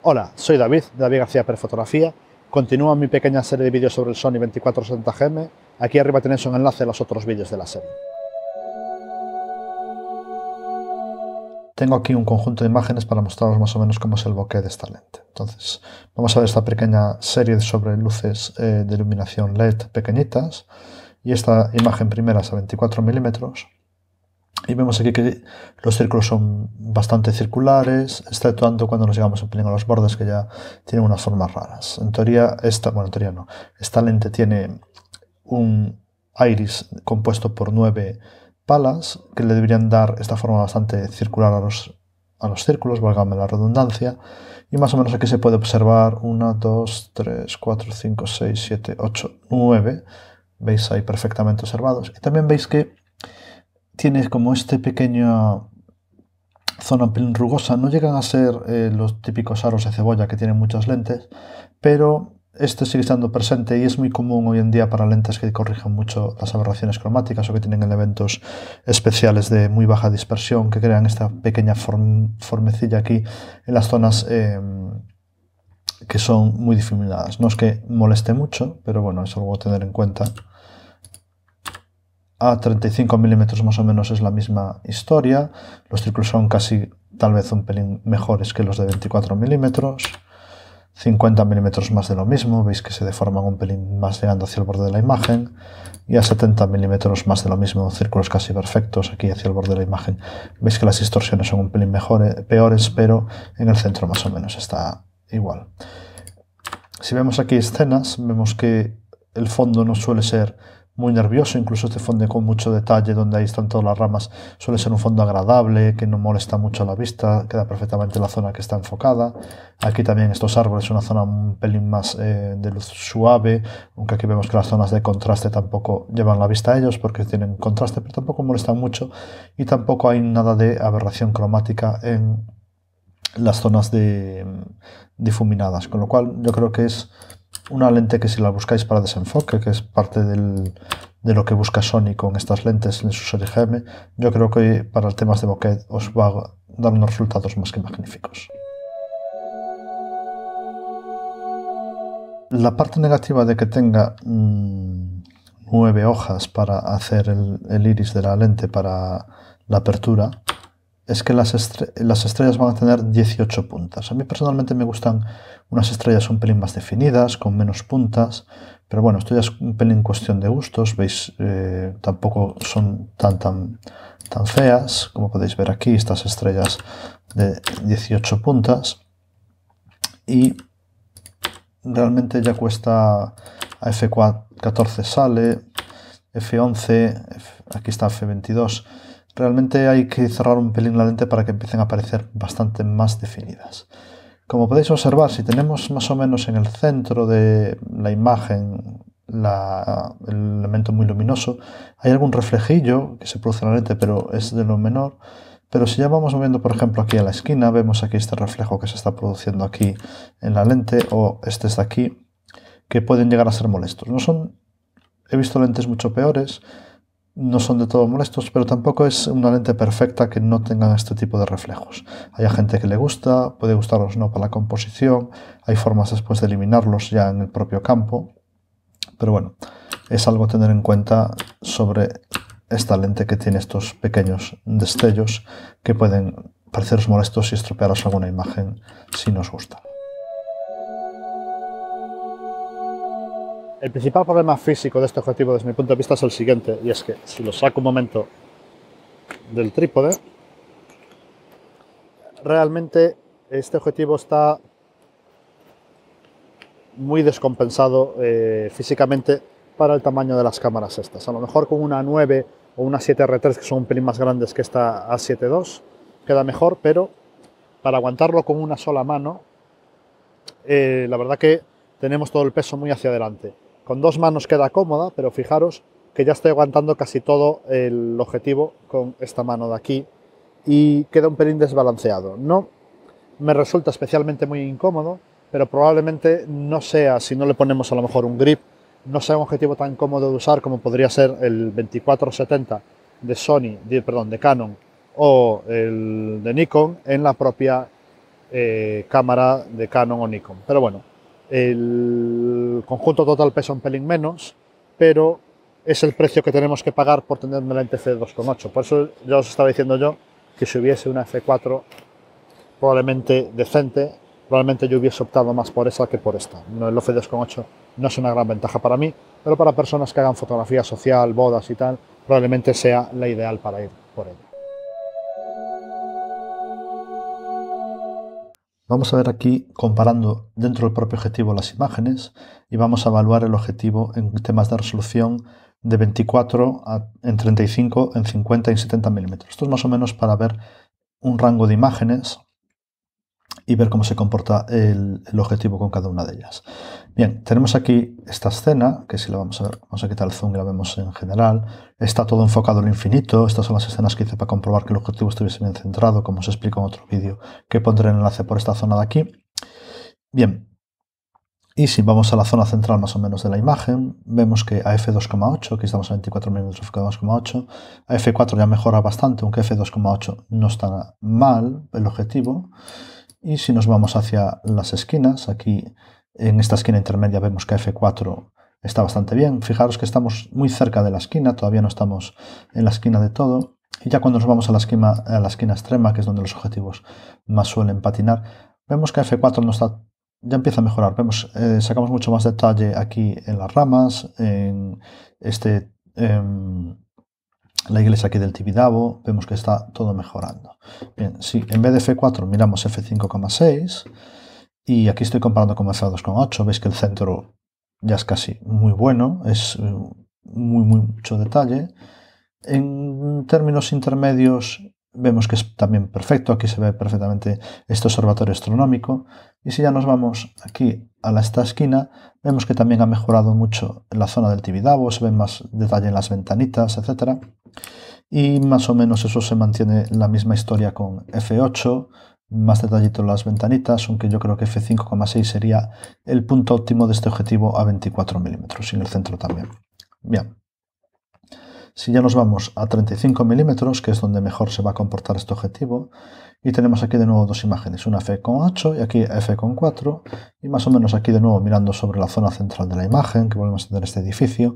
Hola, soy David, de David García Perfotografía. Continúa mi pequeña serie de vídeos sobre el Sony 2470GM. Aquí arriba tenéis un enlace a los otros vídeos de la serie. Tengo aquí un conjunto de imágenes para mostraros más o menos cómo es el bokeh de esta lente. Entonces, vamos a ver esta pequeña serie sobre luces de iluminación LED pequeñitas. Y esta imagen primera es a 24 milímetros. Y vemos aquí que los círculos son bastante circulares, exceptuando cuando nos llegamos un pelín a los bordes que ya tienen unas formas raras. En teoría, esta lente tiene un iris compuesto por 9 palas que le deberían dar esta forma bastante circular a los círculos, válgame la redundancia. Y más o menos aquí se puede observar 1, 2, 3, 4, 5, 6, 7, 8, 9. Veis ahí perfectamente observados. Y también veis que tiene como este pequeño zona un pelín rugosa. No llegan a ser los típicos aros de cebolla que tienen muchas lentes, pero este sigue estando presente y es muy común hoy en día para lentes que corrigen mucho las aberraciones cromáticas o que tienen elementos especiales de muy baja dispersión que crean esta pequeña formecilla aquí en las zonas que son muy difuminadas. No es que moleste mucho, pero bueno, es algo a tener en cuenta. A 35 milímetros más o menos es la misma historia. Los círculos son casi, tal vez un pelín mejores que los de 24 milímetros. 50 milímetros más de lo mismo, veis que se deforman un pelín más llegando hacia el borde de la imagen. Y a 70 milímetros más de lo mismo, círculos casi perfectos aquí hacia el borde de la imagen. Veis que las distorsiones son un pelín peores, pero en el centro más o menos está igual. Si vemos aquí escenas, vemos que el fondo no suele ser muy nervioso, incluso este fondo con mucho detalle donde ahí están todas las ramas suele ser un fondo agradable, que no molesta mucho a la vista, queda perfectamente la zona que está enfocada. Aquí también estos árboles, una zona un pelín más de luz suave, aunque aquí vemos que las zonas de contraste tampoco llevan la vista a ellos porque tienen contraste, pero tampoco molestan mucho y tampoco hay nada de aberración cromática en las zonas difuminadas, con lo cual yo creo que es una lente que si la buscáis para desenfoque, que es parte de lo que busca Sony con estas lentes en su serie GM, yo creo que para el temas de bokeh os va a dar unos resultados más que magníficos. La parte negativa de que tenga 9 hojas para hacer el iris de la lente para la apertura es que las estrellas van a tener 18 puntas. A mí personalmente me gustan unas estrellas un pelín más definidas, con menos puntas, pero bueno, esto ya es un pelín cuestión de gustos, veis, tampoco son tan feas, como podéis ver aquí, estas estrellas de 18 puntas, y realmente ya cuesta, a F14 sale, F11, aquí está F22, realmente hay que cerrar un pelín la lente para que empiecen a aparecer bastante más definidas. Como podéis observar, si tenemos más o menos en el centro de la imagen el elemento muy luminoso, hay algún reflejillo que se produce en la lente, pero es de lo menor. Pero si ya vamos moviendo, por ejemplo, aquí a la esquina, vemos aquí este reflejo que se está produciendo aquí en la lente, o este es de aquí, que pueden llegar a ser molestos. He visto lentes mucho peores, no son de todo molestos, pero tampoco es una lente perfecta que no tengan este tipo de reflejos. Hay gente que le gusta, puede gustarlos no para la composición, hay formas después de eliminarlos ya en el propio campo, pero bueno, es algo a tener en cuenta sobre esta lente que tiene estos pequeños destellos que pueden pareceros molestos y estropearos alguna imagen si no os gusta. El principal problema físico de este objetivo desde mi punto de vista es el siguiente, y es que si lo saco un momento del trípode, realmente este objetivo está muy descompensado físicamente para el tamaño de las cámaras estas. A lo mejor con una 9 o una 7R3 que son un pelín más grandes que esta A7 II queda mejor, pero para aguantarlo con una sola mano, la verdad que tenemos todo el peso muy hacia adelante. Con dos manos queda cómoda, pero fijaros que ya estoy aguantando casi todo el objetivo con esta mano de aquí y queda un pelín desbalanceado. No me resulta especialmente muy incómodo, pero probablemente no sea, si no le ponemos a lo mejor un grip, no sea un objetivo tan cómodo de usar como podría ser el 2470 de Canon o el de Nikon en la propia cámara de Canon o Nikon. Pero bueno, el conjunto total pesa un pelín menos, pero es el precio que tenemos que pagar por tener una lente f2.8. Por eso ya os estaba diciendo yo que si hubiese una f4 probablemente decente, probablemente yo hubiese optado más por esa que por esta. No, el f2.8 no es una gran ventaja para mí, pero para personas que hagan fotografía social, bodas y tal, probablemente sea la ideal para ir por ella. Vamos a ver aquí comparando dentro del propio objetivo las imágenes y vamos a evaluar el objetivo en temas de resolución de 24 en 35, en 50 y en 70 milímetros. Esto es más o menos para ver un rango de imágenes y ver cómo se comporta el objetivo con cada una de ellas. Bien, tenemos aquí esta escena, que si la vamos a ver, vamos a quitar el zoom y la vemos en general. Está todo enfocado al infinito. Estas son las escenas que hice para comprobar que el objetivo estuviese bien centrado, como os explico en otro vídeo, que pondré el enlace por esta zona de aquí. Bien, y si vamos a la zona central más o menos de la imagen, vemos que a f2.8, aquí estamos a 24 mm f2.8, a f4 ya mejora bastante, aunque f2.8 no está mal el objetivo. Y si nos vamos hacia las esquinas, aquí en esta esquina intermedia vemos que f4 está bastante bien. Fijaros que estamos muy cerca de la esquina, todavía no estamos en la esquina de todo. Y ya cuando nos vamos a la esquina extrema, que es donde los objetivos más suelen patinar, vemos que f4 no está, ya empieza a mejorar. Vemos, sacamos mucho más detalle aquí en las ramas, en la iglesia aquí del Tibidabo, vemos que está todo mejorando. Bien, si en vez de f4 miramos f5.6 y aquí estoy comparando con f2.8, veis que el centro ya es casi muy bueno, es mucho detalle. En términos intermedios vemos que es también perfecto, aquí se ve perfectamente este observatorio astronómico. Y si ya nos vamos aquí a esta esquina, vemos que también ha mejorado mucho en la zona del Tibidabo, se ve más detalle en las ventanitas, etc. Y más o menos eso se mantiene la misma historia con f8, más detallito en las ventanitas, aunque yo creo que f5.6 sería el punto óptimo de este objetivo a 24 milímetros, y en el centro también. Bien. Si ya nos vamos a 35 milímetros, que es donde mejor se va a comportar este objetivo, y tenemos aquí de nuevo dos imágenes, una f8 y aquí f4, y más o menos aquí de nuevo mirando sobre la zona central de la imagen, que volvemos a tener este edificio,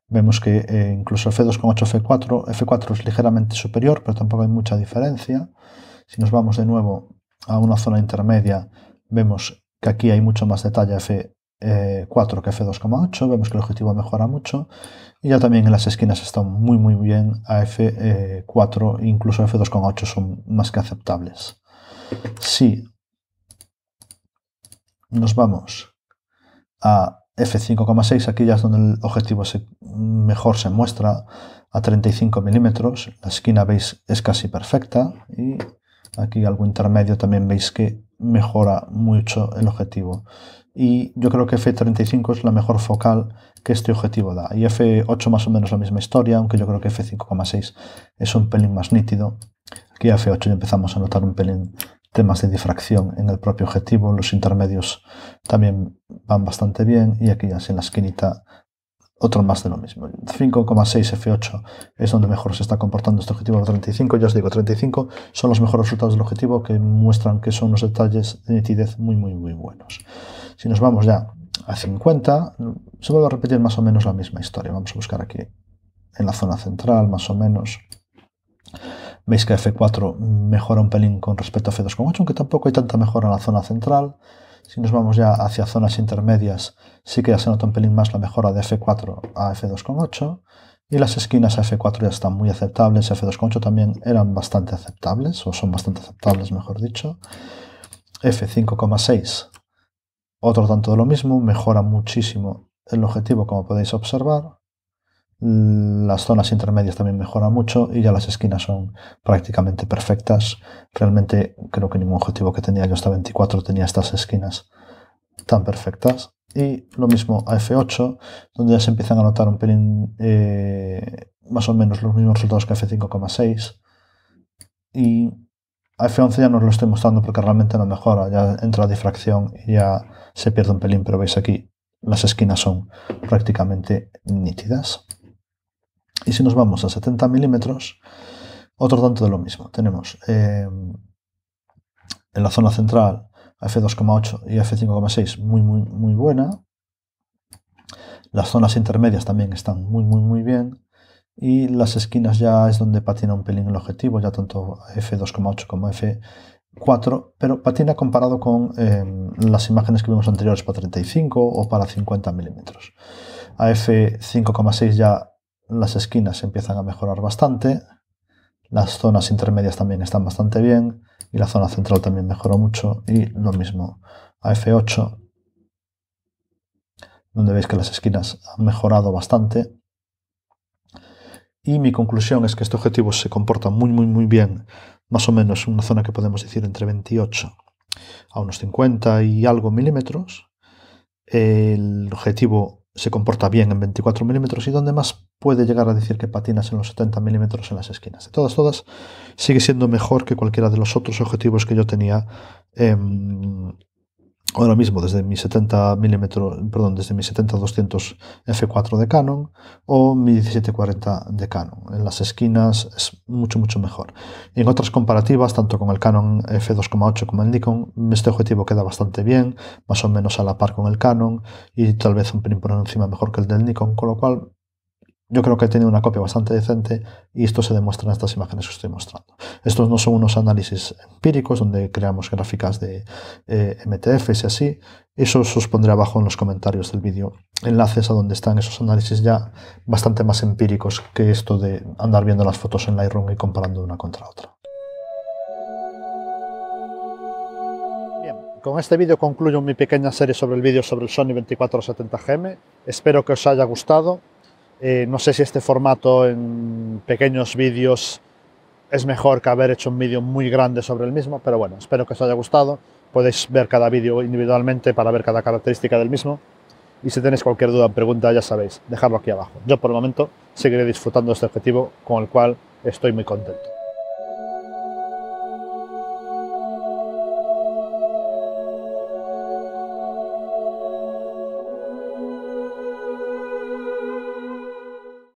vemos que incluso f2.8, f4 es ligeramente superior, pero tampoco hay mucha diferencia. Si nos vamos de nuevo a una zona intermedia, vemos que aquí hay mucho más detalle f4 que f2.8, vemos que el objetivo mejora mucho. Y ya también en las esquinas están muy bien a f4, incluso f2.8 son más que aceptables. Si nos vamos a f5.6, aquí ya es donde el objetivo mejor se muestra a 35 milímetros. La esquina, veis, es casi perfecta y aquí algo intermedio también veis que mejora mucho el objetivo. Y yo creo que f35 es la mejor focal que este objetivo da. Y f8 más o menos la misma historia, aunque yo creo que f5.6 es un pelín más nítido. Aquí a f8 ya empezamos a notar un pelín temas de difracción en el propio objetivo. Los intermedios también van bastante bien. Y aquí ya en la esquinita otro más de lo mismo. 5.6 f8 es donde mejor se está comportando este objetivo. 35, ya os digo, 35 son los mejores resultados del objetivo, que muestran que son unos detalles de nitidez muy buenos. Si nos vamos ya a 50, se vuelve a repetir más o menos la misma historia. Vamos a buscar aquí en la zona central, más o menos. Veis que f4 mejora un pelín con respecto a f2.8, aunque tampoco hay tanta mejora en la zona central. Si nos vamos ya hacia zonas intermedias, sí que ya se nota un pelín más la mejora de f4 a f2.8. Y las esquinas a f4 ya están muy aceptables, f2.8 también eran bastante aceptables, o son bastante aceptables, mejor dicho. f5.6, otro tanto de lo mismo, mejora muchísimo el objetivo, como podéis observar. Las zonas intermedias también mejoran mucho y ya las esquinas son prácticamente perfectas. Realmente creo que ningún objetivo que tenía yo hasta 24 tenía estas esquinas tan perfectas. Y lo mismo a f8, donde ya se empiezan a notar un pelín más o menos los mismos resultados que a f5.6. Y a f11 ya no os lo estoy mostrando porque realmente no mejora, ya entra la difracción y ya se pierde un pelín, pero veis aquí las esquinas son prácticamente nítidas. Y si nos vamos a 70 milímetros, otro tanto de lo mismo. Tenemos en la zona central a f2,8 y f5,6 muy buena. Las zonas intermedias también están muy bien. Y las esquinas ya es donde patina un pelín el objetivo, ya tanto f2,8 como f4, pero patina comparado con las imágenes que vimos anteriores para 35 o para 50 milímetros. A f5,6 ya las esquinas empiezan a mejorar bastante, las zonas intermedias también están bastante bien y la zona central también mejoró mucho, y lo mismo a f8, donde veis que las esquinas han mejorado bastante. Y mi conclusión es que este objetivo se comporta muy bien, más o menos en una zona que podemos decir entre 28 a unos 50 y algo milímetros. El objetivo se comporta bien en 24 milímetros, y donde más puede llegar a decir que patinas en los 70 milímetros en las esquinas. De todas, sigue siendo mejor que cualquiera de los otros objetivos que yo tenía ahora mismo desde mi 70-200 f4 de Canon o mi 1740 de Canon. En las esquinas es mucho mejor. Y en otras comparativas, tanto con el Canon f2,8 como el Nikon, este objetivo queda bastante bien, más o menos a la par con el Canon y tal vez un pelín por encima mejor que el del Nikon, con lo cual yo creo que he tenido una copia bastante decente, y esto se demuestra en estas imágenes que estoy mostrando. Estos no son unos análisis empíricos donde creamos gráficas de MTFs y así. Eso os pondré abajo en los comentarios del vídeo enlaces a donde están esos análisis ya bastante más empíricos que esto de andar viendo las fotos en Lightroom y comparando una contra otra. Bien, con este vídeo concluyo mi pequeña serie sobre el vídeo sobre el Sony 24-70GM. Espero que os haya gustado. No sé si este formato en pequeños vídeos es mejor que haber hecho un vídeo muy grande sobre el mismo, pero bueno, espero que os haya gustado. Podéis ver cada vídeo individualmente para ver cada característica del mismo. Y si tenéis cualquier duda o pregunta, ya sabéis, dejadlo aquí abajo. Yo por el momento seguiré disfrutando de este objetivo, con el cual estoy muy contento.